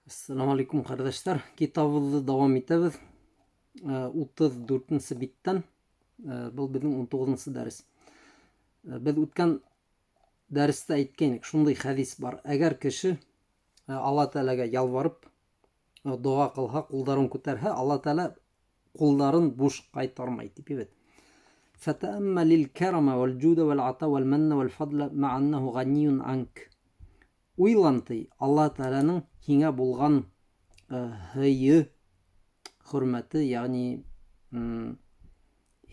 Assalamu alaikum kardeşler. Kitabımızı devam etemiz. 34 bitten. Bu bizim 19 ders. Biz o'tgan dersde aytgaydik. Şunday hadis var. Eğer kişi Allah Teala'ga yalvarıp dua kılha, kulların ko'tarha, Allah Teala kulların boş qaytarmaydı. Evet. فتأمل الكرم والجود والعطاء والمن والفضل مع أنه غني عنك. Уйланты Allah Teala'nın hine bulgan hıyı, hürmeti, yani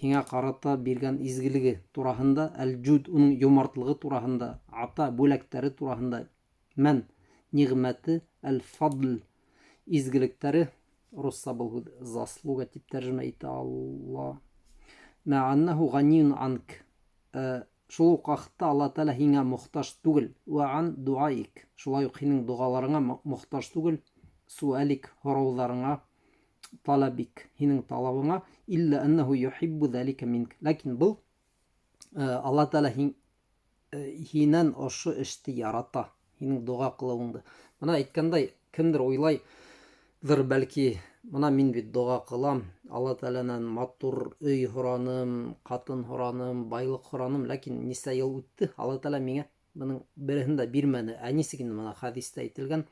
hine karata birgen izgiligi turahında, el-cud, onun yumartlığı turahında, ata, bölekleri turahında, men, niğmeti, el-fadl, izgilikleri, Rusça bu zaslуга tip tercüme etti Allah. Ma'annehu ganiyun ank. Шул ук вакытта Алла Тәала һиңә мохтаж түгел. Ва ан дуаик. Шулай ук һинең дугаларыңа мохтаж түгел. Суалик, һорауҙарыңа, талабик, һинең талабыңа, илля аннаху юхиббу залика минк. Ләкин был Алла Тәала һинән ошо эште ярата, һинең дуга кылыуыңды. Мына әйткәндәй, кемдер уйлайҙыр бәлки, мына мин бит дуга кылам, Алла Тәаләнән матур өй һораным, ҡатын һораным, байлыҡ һораным, ләкин нисә йыл үтте, Алла Тәалә миңә бының береһен дә бирмәне. Ә нисек инде мына хәдистә әйтелгән,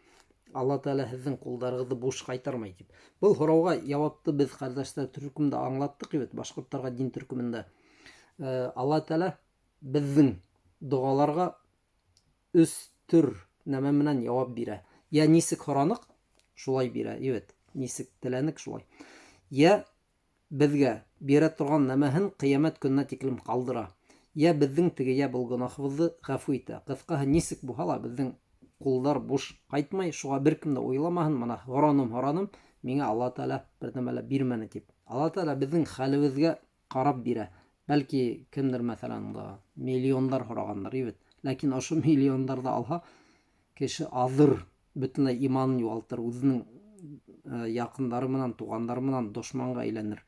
Алла Тәалә һеҙҙең ҡулдарығыҙҙы буш ҡайтармай тип. Был һорауға яуапты беҙ ҡәрҙәштәр төркөмдә аңлаттыҡ бит, башҡорттарға дин төркөмөндә. Алла Тәалә беҙҙең доғаларға 3 төр нәмә менән яуап бирә. Йә нисек һораныҡ, шулай бирә. Evet, нисек теләнек шулай. Йә беҙгә бирә торған нәмәһен ҡиәмәт көнөнә тиклем ҡалдыра. Йә беҙҙең теге йә был гонаһыбыҙҙы ғәфү итә. Ҡыҫҡаһы, нисек буһа ла беҙҙең ҡулдар буш ҡайтмай, шуға бер кем дә уйламаһын, мына һораным, миңә Алла Тәалә бер нәмә лә бирмәне тип. Алла Тәалә беҙҙең хәлебеҙгә ҡарап бирә. Бәлки кемдер мәҫәлән миллиондар һорағандар, evet. Ләкин ошо миллиондарҙы алһа, кеше аҙыр, бөтөнләй иманын юғалтыр, үҙенең яҡындары менән, туғандары менән дошманға әйләнер.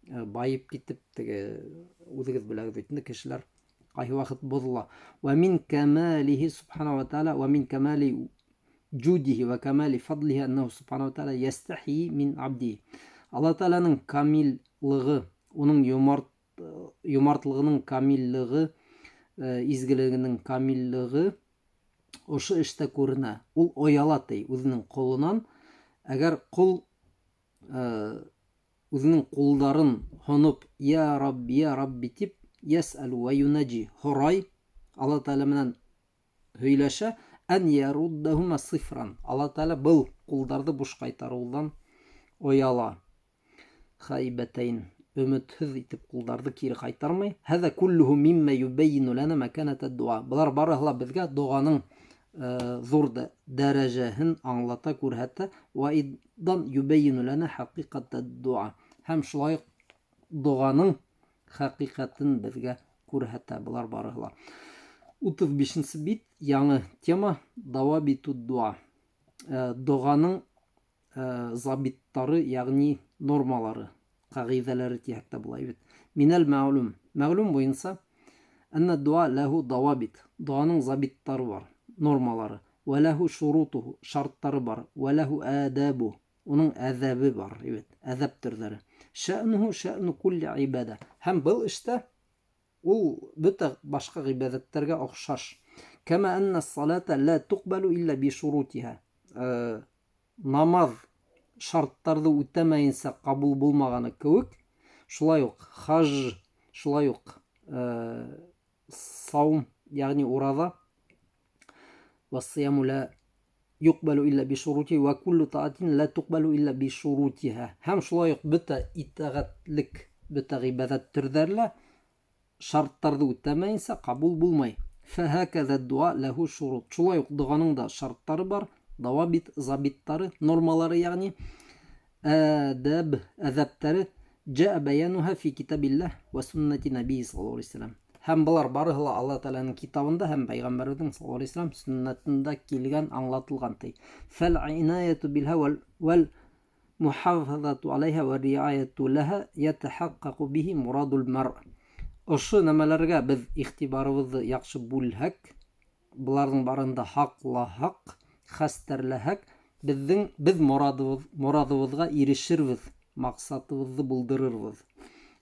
Байып китеп, теге үҙегеҙ беләгеҙ бит инде, кешеләр ҡайһы ваҡыт боҙола. Ва мин камалихи субхана ва тааля, ва мин камали джудихи ва камали фадлихи аннаху субхана ва тааля ястахи мин абдихи. Алла Тәаләнең камиллығы, уның юмартлығының камиллығы, изгелегенең камиллығы ошо эштә күренә. Ул ояла ти үҙенең ҡолонан. Әгәр ҡул үҙенең ҡулдарын һоноп, я Рабби тип, ясәлу ва юнаджи, һорай, Алла Тәалә менән һөйләшә, ән яруддаһума сифран. Алла Тәалә был ҡулдарҙы буш ҡайтарыуҙан ояла. Хаибәтәйн, өмөтһөҙ итеп ҡулдарҙы кире ҡайтармай. Һәҙә куллуһу мимма юбәййину лана маканата дуа. Былар барыһы ла беҙгә дуғаның ҙур дәрәжәһен аңлата, күрһәтә. Ва идан юбәййину лана хақиҡата дуа. Һәм шулай дуғаның хақиҡатын беҙгә күрһәтә. Былар барыһы ла. 35-нсе бит, яңы тема, дауабиту дуа. Дуғаның забиттары, яғни нормалары, ҡағиҙәләре тиһәк тә була. Минәл мәғлүм. Мәғлүм буйынса, әннә дуа ләһу дауабит. Дуаның забиттары бар, нормалары. Вә ләһу шурутуху, шарттары бар. Вә ләһу әдәбу, уның әҙәбе бар. Әҙәп төрҙәре. Шә'нуху шә'ну кулли ибәдә. Һәм был эштә ул бөтә башҡа ғибәҙәттәргә оҡшаш. Кәмә әннә салата лә туҡбалу илля бишурутиһа. Намаҙ шарттарҙы үтәмәйенсә ҡабул булмағаны кеүек, шулай уҡ хаж, шулай уҡ саум, яғни ураҙа, вассияму лә юҡбалу илля бишурутиһа, ва куллу таатин лә туҡбалу илля бишурутиһа. Һәм шулай уҡ бөтә итәғәтлек, бөтә ғибәҙәт төрҙәре лә шарттарҙы үтәмәйенсә ҡабул булмай. Фәһәкәҙә дуа ләһу шурут. Шулай уҡ дуғаның да шарттары бар, давабит, забиттары, нормалары, яғни әдәб, әҙәптәре. Джаъ баянуха фи китабиллаһ ва суннати набии саллаллаху алейхи ва саллям. Һәм былар барыһы ла Алла Тәаләнең китабында һәм пәйғәмбәрҙең саллаллаху алейхи ва саллям сөннәтендә килгән, аңлатылған ти. Фәл инаяту билһа вәл мухафазату алейһа ва риаяту лаһа ятахаққақу биһи мурадул мар. Ошо нәмәләргә беҙ иғтибарыбыҙҙы яҡшы бүлһәк, быларҙың барыһында һаҡлаһаҡ, хәстәрләһәк, Biz морадыбызга ирешербез, максатыбызды булдырырбыз.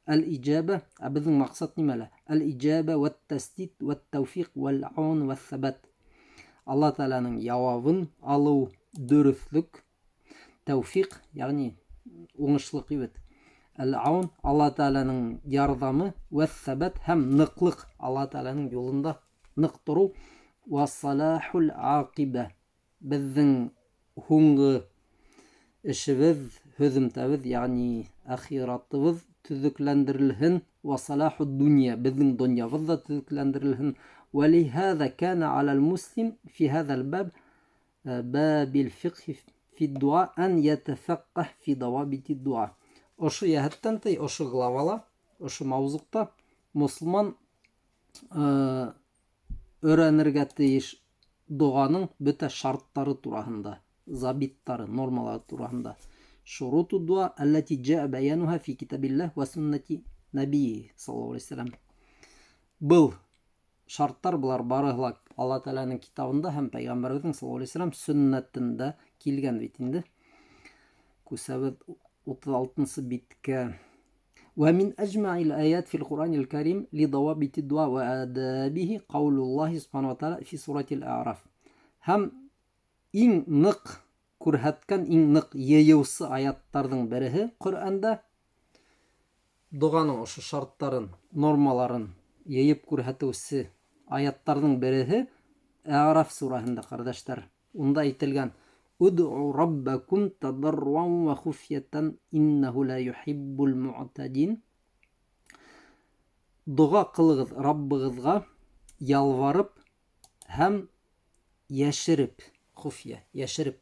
Әл-иҗаба, безнең максат нимәлә? Әл-иҗаба ва тәсдид ва тәвфиқ ва аун ва сабат. Алла Тәгаләнең явабын алу, дөрестлек, тәвфиқ, ягъни уңышлык ибет. Әл-аун, Алла Тәгаләнең ярдәме, ва сабат һәм ныклык, Алла Тәгаләнең юлында нык тору, ва салахул акиба. Безнең хуңгы эшебез, һөземтәбез, ягъни ахиратыбыз төзекләндерелһен, ва салахуд дөнья, безнең дөньябыз да төзекләндерелһен. ولهذا كان على المسلم في هذا الباب باب الفقه في الدعاء أن يتفقه في ضوابط الدعاء. Ошо яһәттән тый, ошо главала, ошо мавзуҡта мусулман өйрәнергә тейеш дуаның бөтә шарттары тураһында, забиттары, нормалары тураһында. Шуруту дуа аллати джаа баянуха фи китабиллах ва суннати набии саллаллаху алейхи ва саллям. Был шарттар, булар барыһы ла Алла Тәгаләнең китабында һәм Пәйгамбәребезнең саллаллаху алейхи ва саллям сөннәтендә килгән бит инде. Күсәбез 36-нчы биткә. ومن أجمع الآيات في القرآن الكريم لضوابط الدعاء وآدابه قول الله سبحانه وتعالى في سورة الأعراف. Һәм иң нык күрһәткән, иң нык йыйыусы аяттарның береһе Ҡөрьәндә дуаның ошо шарттарын, нормаларын йыйып күрһәтеүсе аяттарның береһе А'раф сураһында, ҡәрҙәштәр. Унда әйтелгән: «Уд'у раббакум тадарруан ва хуфьятан иннаху ла юхиббул муътадин». Дуа ҡылығыҙ Раббығыҙға ялварып һәм йәшереп, хуфья, йәшереп.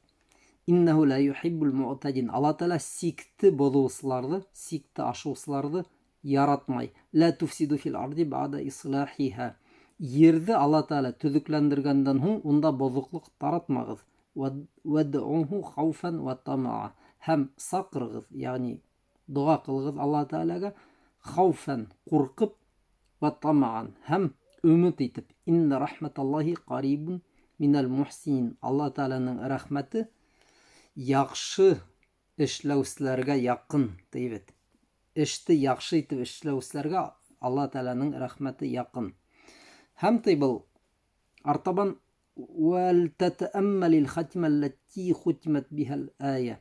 Иннаху ла юхиббул муътадин. Алла Тәгалә сикте боҙоусыларҙы, сикте ашыусыларҙы яратмай. Ла туфсиду фил арди баъда ислахиха. Ерҙе Алла Тәгалә төҙөкләндергәндән һуң унда боҙоҡлоҡ таратмағыҙ. Вад'уһу хауфан ва тамаа. Һәм саҡырығыҙ, ягъни дуа ҡылығыҙ Алла Тәгаләгә хауфан, ҡурҡып, ва тамаан, һәм өмөт итеп. Инна рахматаллахи ҡарибун минал мухсинин. Алла Тәгаләнең рәхмәте яҡшы эшләүселәргә яҡын, тибет. Эште яҡшы итеп эшләүселәргә Алла Тәгаләнең рәхмәте яҡын. Һәм был артабан وَلْتَتَأَمَّلِ الْخَتِمَ الَّتِي خُتِمَتْ بِهَا الْآيَةِ.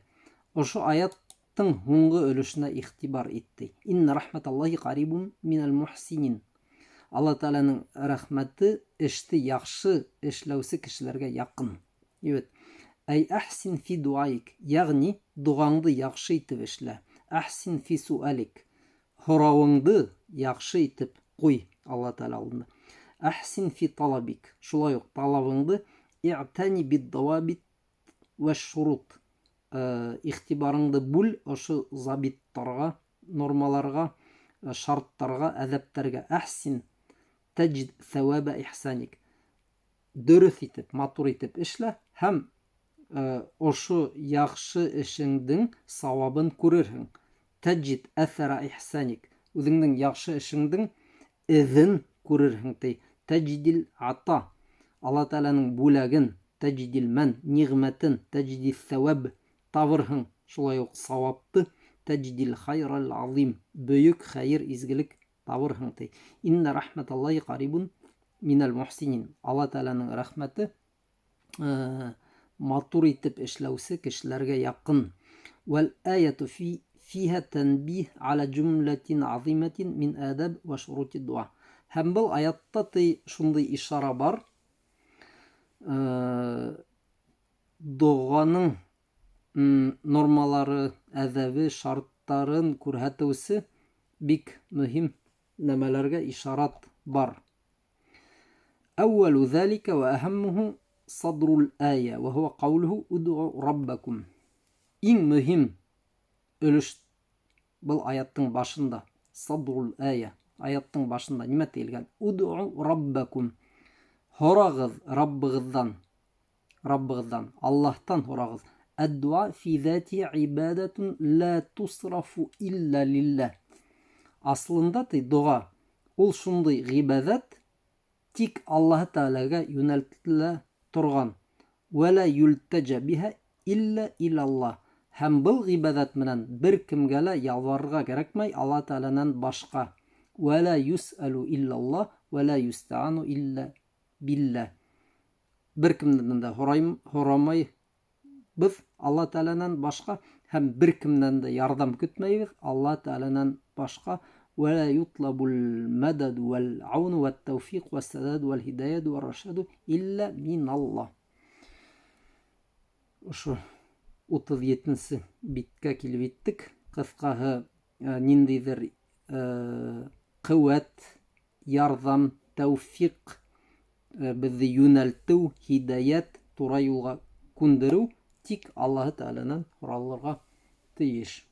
Ошо аяттың һуңғы өлөшөнә иғтибар итте. Инна рахматаллахи ҡарибун минал мухсинин. Алла Тәгаләнең рәхмәте эште яҡшы эшләүсе кешеләргә яҡын. Әй әхсин фи дуаик, ягъни дуғаңды яҡшы итеп эшлә. Әхсин фи суалик, һорауыңды яҡшы итеп ҡуй Алла Тәгалә алдында. Әхсин фи талабик, шулай уҡ талабыңды иътани бид-дауабит ва шурут. Иғтибарыңды бүл ошо забиттарға, нормаларға, шарттарға, әҙәптәргә. Әхсин тәджид сәваба ихсаник. Дөрөҫ итеп, матур итеп эшлә һәм ошо яҡшы эшеңдең сауабын күрерһең. Тәджид әҫәра ихсаник. Үҙеңдең яҡшы эшеңдең эҙен күрерһең, ти. Тәджидил ата. Алла Тәгаләнең бүләген, тәджидил мән, ниғмәтен, тәджидил сәваб табырһың. Шулай уҡ сауапты, тәджидил хайрал азим, бөйөк хәйер, изгелек табырһың, ти. Инна рахматаллахи ҡарибун минал мухсинин. Алла Тәгаләнең рәхмәте матур итеп эшләүсе кешеләргә яҡын. Вәл аяту фиһа тәнбих ала җумлатин азиматин мин адаб ва шурути дуа. Һәм был аятта шундай ишара бар. Дуаның нормалары, әҙәбе, шарттарын күрһәтеүсе бик мөһим нәмәләргә ишарат бар. Әүвәлу зәликә ва әһәммүһү садрул ая ва һуа ҡаулуһу уд'у раббакум. Иң мөһим өлөш был аяттың башында. Садрул ая. Аяттың башында нимә тиелгән? Уд'у раббакум. Һорағыҙ Раббығыҙҙан. Раббығыҙҙан. Аллаһтан һорағыҙ. Әд-дуа фи зати ибадатун ла тусрафу илля лиллах. Аслында дуа ул шундай ғибадат, тик Аллаһ Тәгаләгә йүнәлтелә торған. Вәлә юлтәҗә биһа илля илаллах. Һәм был ғибадат менән бер кемгә лә ялварырға кәрәкмәй Алла Тәғәләнән башҡа. Вәлә юсъәлу иллаллах вәлә юстәғану илля билля. Бер кемдән дә һорамайбыҙ Алла Тәғәләнән башҡа һәм бер кемдән дә ярҙам көтмәйбеҙ Алла Тәғәләнән башҡа. ولا يطلب المدد والعون والتوفيق والسداد والهداية والرشاد إلا من الله. Ошо 37-нче биткә килеп еттек. Кыҫҡаһы, ниндәйҙер ҡеүәт, ярҙам, тәүфиҡ, беҙҙе йүнәлтеү, һидаят, тура юлға күндереү тик Аллаһы Тәғәләнән һоралырға тейеш.